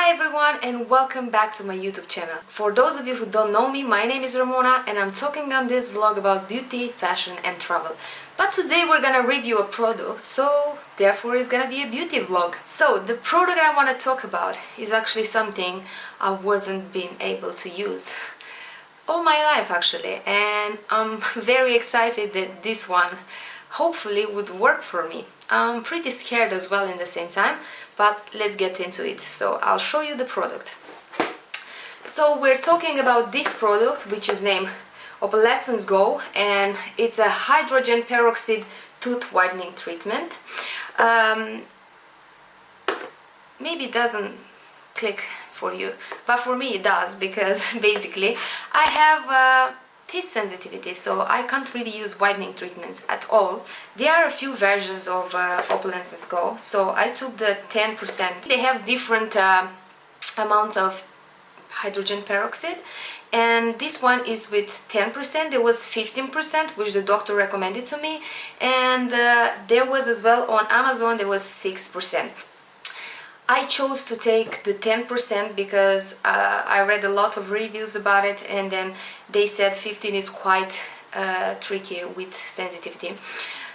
Hi everyone and welcome back to my YouTube channel. For those of you who don't know me, my name is Ramona and I'm talking on this vlog about beauty, fashion and travel. But today we're gonna review a product, so therefore it's gonna be a beauty vlog. So the product I want to talk about is actually something I wasn't being able to use all my life actually, and I'm very excited that this one hopefully would work for me. I'm pretty scared as well in the same time, but let's get into it. So I'll show you the product. So we're talking about this product, which is named OPALESCENCE GO, and it's a hydrogen peroxide tooth whitening treatment. Maybe it doesn't click for you, but for me it does, because basically I have teeth sensitivity, so I can't really use whitening treatments at all. There are a few versions of OPALESCENCE GO, so I took the 10%. They have different amounts of hydrogen peroxide, and this one is with 10%. There was 15%, which the doctor recommended to me, and there was as well on Amazon, there was 6%. I chose to take the 10% because I read a lot of reviews about it, and then they said 15 is quite tricky with sensitivity.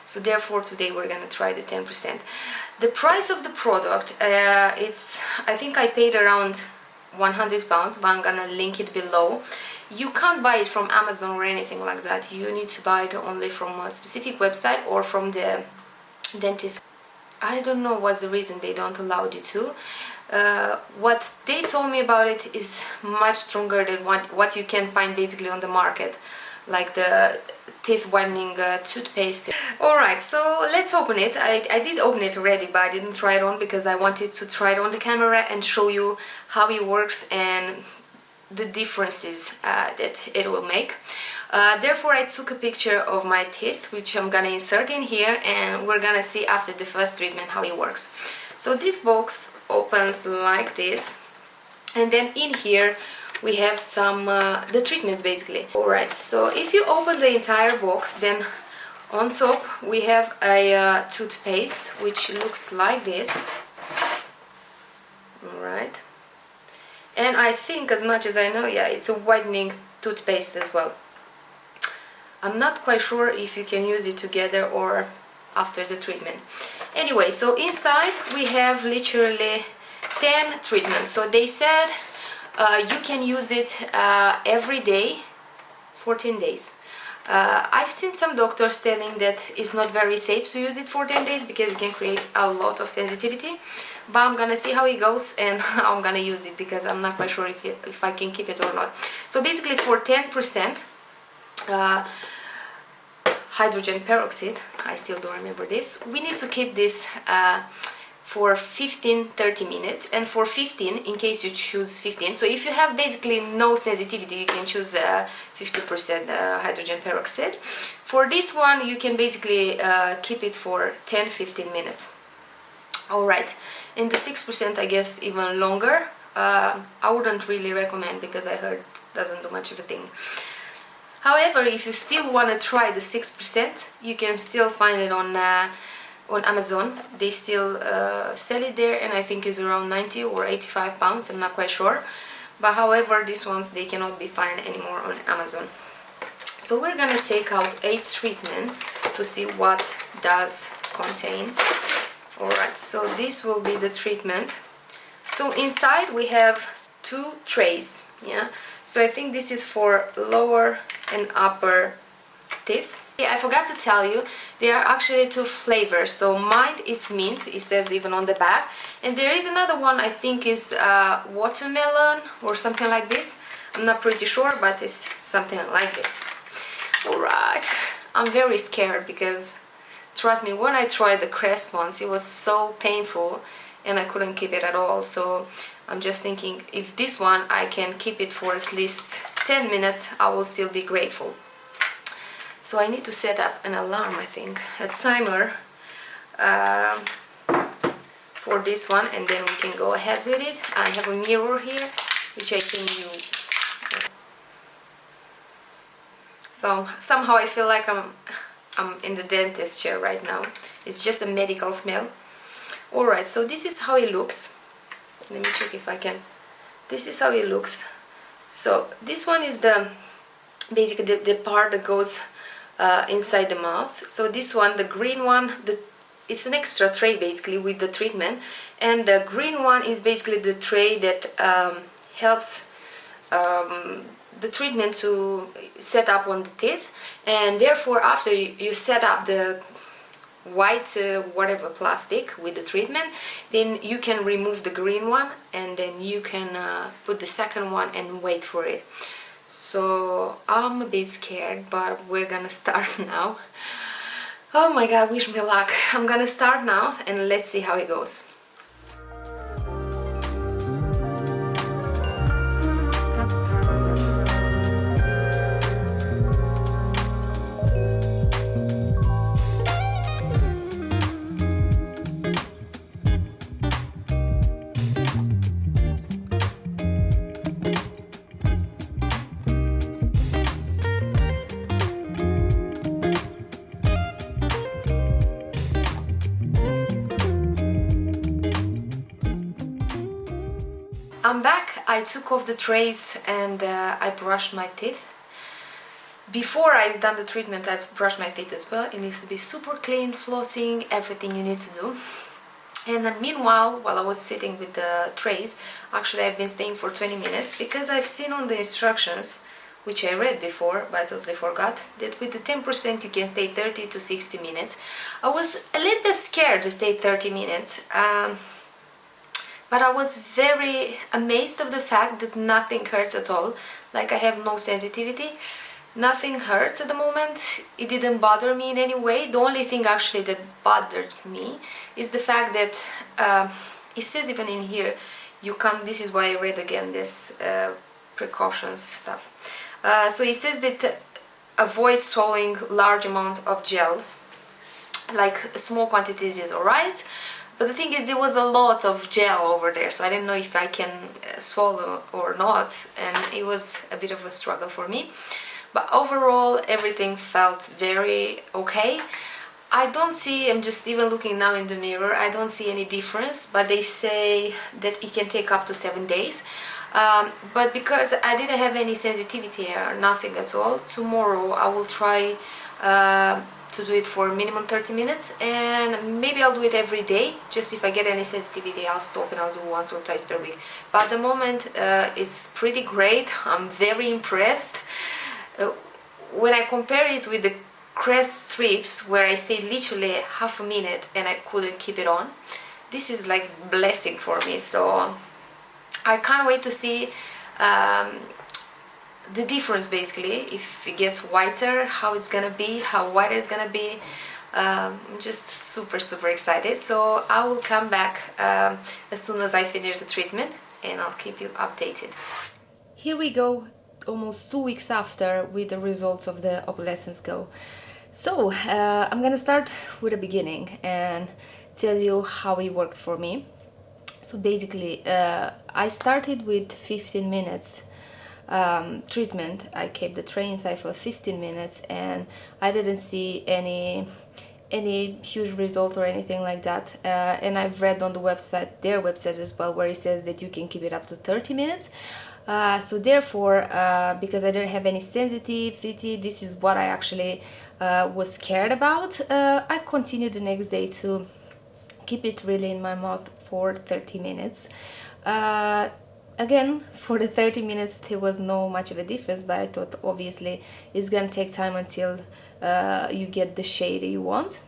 So therefore today we're gonna try the 10%. The price of the product, I think I paid around £100, but I'm gonna link it below. You can't buy it from Amazon or anything like that. You need to buy it only from a specific website or from the dentist. I don't know what's the reason they don't allow you to. What they told me about it is much stronger than what you can find basically on the market, like the teeth whitening toothpaste. Alright, so let's open it. I did open it already, but I didn't try it on because I wanted to try it on the camera and show you how it works and the differences that it will make. Therefore I took a picture of my teeth, which I'm gonna insert in here, and we're gonna see after the first treatment how it works. So this box opens like this, and then in here we have some the treatments basically. Alright, so if you open the entire box, then on top we have a toothpaste which looks like this. Alright, and I think, as much as I know, yeah, it's a whitening toothpaste as well. I'm not quite sure if you can use it together or after the treatment. Anyway, so inside we have literally 10 treatments. So they said you can use it every day, 14 days. I've seen some doctors telling that it's not very safe to use it for 10 days because it can create a lot of sensitivity. But I'm gonna see how it goes and I'm gonna use it because I'm not quite sure if I can keep it or not. So basically for 10%, hydrogen peroxide, I still don't remember this, we need to keep this for 15-30 minutes, and for 15, in case you choose 15, so if you have basically no sensitivity, you can choose 50% hydrogen peroxide. For this one you can basically keep it for 10-15 minutes. Alright, and the 6% I guess even longer. I wouldn't really recommend because I heard it doesn't do much of a thing. However, if you still want to try the 6%, you can still find it on Amazon. They still sell it there, and I think it's around 90 or 85 pounds, I'm not quite sure. But however, these ones, they cannot be found anymore on Amazon. So we're gonna take out a treatment to see what does contain. Alright, so this will be the treatment. So inside we have 2 trays, yeah. So I think this is for lower and upper teeth. Yeah, I forgot to tell you, there are actually 2 flavors. So mine is mint, it says even on the back, and there is another one I think is watermelon or something like this. I'm not pretty sure, but it's something like this. Alright, I'm very scared because trust me, when I tried the Crest ones, it was so painful and I couldn't keep it at all. So I'm just thinking, if this one I can keep it for at least 10 minutes, I will still be grateful. So I need to set up an alarm, I think, a timer for this one, and then we can go ahead with it. I have a mirror here which I can use. So somehow I feel like I'm in the dentist chair right now. It's just a medical smell. Alright, so this is how it looks. let me check if I can. This is how it looks. So this one is the basically the part that goes inside the mouth. So this one, the green one, it's an extra tray basically with the treatment, and the green one is basically the tray that helps the treatment to set up on the teeth, and therefore after you set up the white whatever plastic with the treatment, then you can remove the green one and then you can put the second one and wait for it. So I'm a bit scared, but we're gonna start now. Oh my god, wish me luck. I'm gonna start now and let's see how it goes. I'm back. I took off the trays and I brushed my teeth. Before I done the treatment, I've brushed my teeth as well. It needs to be super clean, flossing, everything you need to do. And meanwhile, while I was sitting with the trays, actually I've been staying for 20 minutes because I've seen on the instructions, which I read before but I totally forgot, that with the 10% you can stay 30 to 60 minutes. I was a little bit scared to stay 30 minutes. But I was very amazed of the fact that nothing hurts at all. Like, I have no sensitivity, nothing hurts at the moment. It didn't bother me in any way. The only thing actually that bothered me is the fact that it says even in here, you can't, this is why I read again this precautions stuff. So it says that avoid swallowing large amount of gels, like small quantities is alright. But the thing is, there was a lot of gel over there, so I didn't know if I can swallow or not, and it was a bit of a struggle for me. But overall, everything felt very okay. I don't see, I'm just even looking now in the mirror, I don't see any difference, but they say that it can take up to 7 days. But because I didn't have any sensitivity or nothing at all, tomorrow I will try to do it for minimum 30 minutes, and maybe I'll do it every day. Just if I get any sensitivity, I'll stop and I'll do once or twice per week. But at the moment it's pretty great. I'm very impressed. When I compare it with the crest strips, where I stayed literally half a minute and I couldn't keep it on, this is like blessing for me. So I can't wait to see the difference, basically, if it gets whiter, how it's gonna be, how white it's gonna be. I'm just super excited. So I will come back as soon as I finish the treatment and I'll keep you updated. Here we go, almost 2 weeks after, with the results of the OPALESCENCE GO. So I'm gonna start with the beginning and tell you how it worked for me. So basically I started with 15 minutes treatment. I kept the tray inside for 15 minutes and I didn't see any huge result or anything like that, and I've read on the website, their website as well, where it says that you can keep it up to 30 minutes. So therefore, because I didn't have any sensitivity, this is what I actually was scared about, I continued the next day to keep it really in my mouth for 30 minutes. Again, for the 30 minutes there was no much of a difference, but I thought obviously it's gonna take time until you get the shade you want.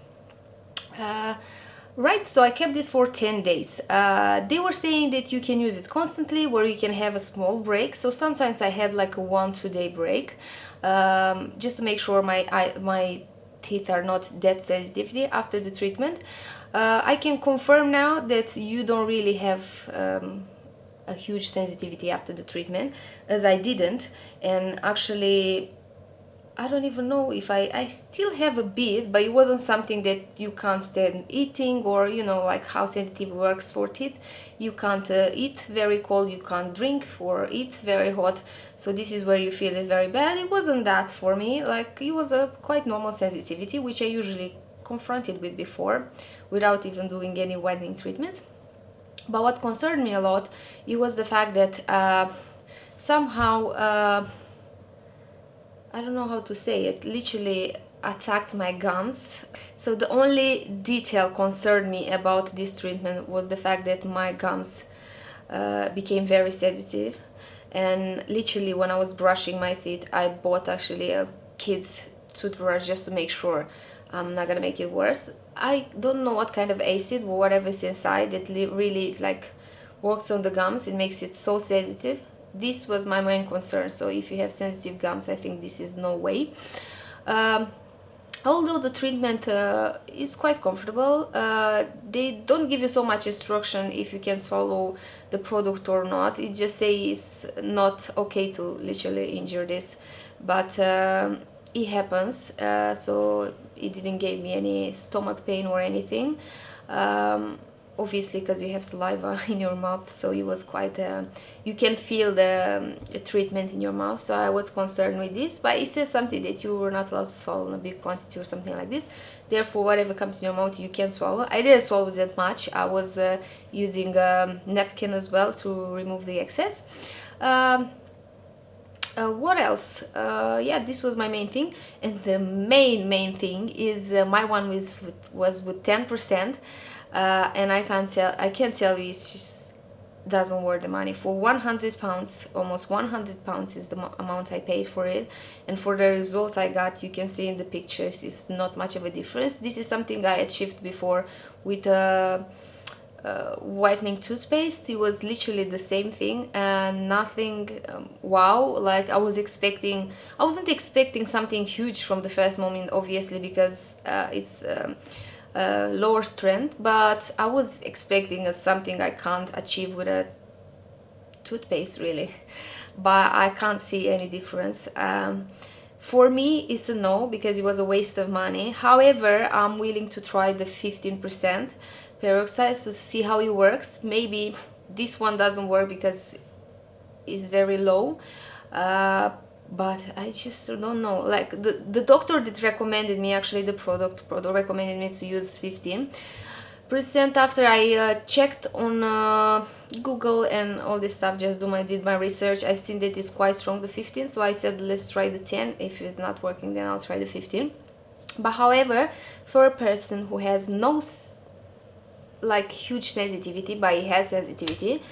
Right, so I kept this for 10 days. They were saying that you can use it constantly, where you can have a small break. So sometimes I had like a 1-2 day break, just to make sure my teeth are not that sensitive after the treatment. I can confirm now that you don't really have a huge sensitivity after the treatment, as I didn't. And actually, I don't even know if I still have a bit, but it wasn't something that you can't stand eating, or you know, like how sensitive works for teeth. You can't eat very cold, you can't drink or eat very hot, so this is where you feel it very bad. It wasn't that for me, like it was a quite normal sensitivity, which I usually confronted with before without even doing any whitening treatments. But what concerned me a lot, it was the fact that somehow, I don't know how to say it, literally attacked my gums. So the only detail concerned me about this treatment was the fact that my gums became very sensitive, and literally when I was brushing my teeth, I bought actually a kid's toothbrush just to make sure I'm not gonna make it worse. I don't know what kind of acid or whatever is inside that really like works on the gums. It makes it so sensitive. This was my main concern. So if you have sensitive gums, I think this is no way. um, Although the treatment is quite comfortable, they don't give you so much instruction if you can swallow the product or not. It just says it's not okay to literally injure this, but it happens. So it didn't give me any stomach pain or anything. Obviously because you have saliva in your mouth, so it was quite you can feel the treatment in your mouth. So I was concerned with this, but it says something that you were not allowed to swallow in a big quantity or something like this. Therefore whatever comes in your mouth you can swallow. I didn't swallow that much. I was using a napkin as well to remove the excess. What else? Yeah, this was my main thing, and the main thing is my one was with 10%. And I can't tell you, it just doesn't worth the money. For 100 pounds, almost 100 pounds is the amount I paid for it, and for the results I got, you can see in the pictures, it's not much of a difference. This is something I achieved before with whitening toothpaste. It was literally the same thing, and nothing wow, like I wasn't expecting something huge from the first moment, obviously, because it's lower strength, but I was expecting something I can't achieve with a toothpaste really. But I can't see any difference. For me it's a no, because it was a waste of money. However, I'm willing to try the 15% peroxide to see how it works. Maybe this one doesn't work because it's very low, but I just don't know. Like the doctor that recommended me, actually the product recommended me to use 15%. After I checked on Google and all this stuff, just did my research, I've seen that it's quite strong, the 15, so I said let's try the 10. If it's not working, then I'll try the 15. But however, for a person who has no like huge sensitivity, but it has sensitivity,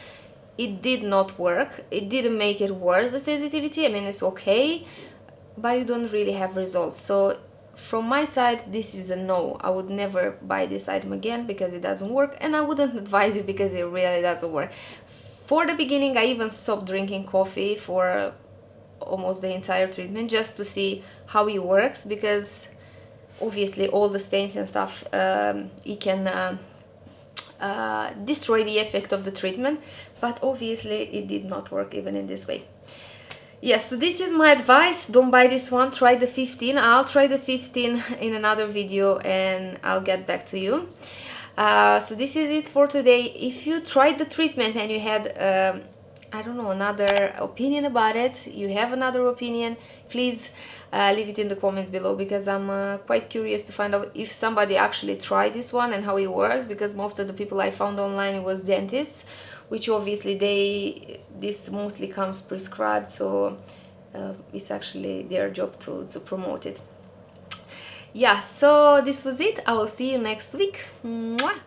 it did not work. It didn't make it worse, the sensitivity. I mean, it's okay, but you don't really have results. So from my side, this is a no. I would never buy this item again because it doesn't work, and I wouldn't advise you because it really doesn't work. For the beginning, I even stopped drinking coffee for almost the entire treatment just to see how it works, because obviously all the stains and stuff, it can destroy the effect of the treatment, but obviously it did not work even in this way. Yes, so this is my advice. Don't buy this one, try the 15. I'll try the 15 in another video and I'll get back to you. So this is it for today. If you tried the treatment and you had I don't know, another opinion about it, you have another opinion, please leave it in the comments below, because I'm quite curious to find out if somebody actually tried this one and how it works, because most of the people I found online was dentists, which obviously this mostly comes prescribed, so it's actually their job to promote it. Yeah, so this was it. I will see you next week. Mwah!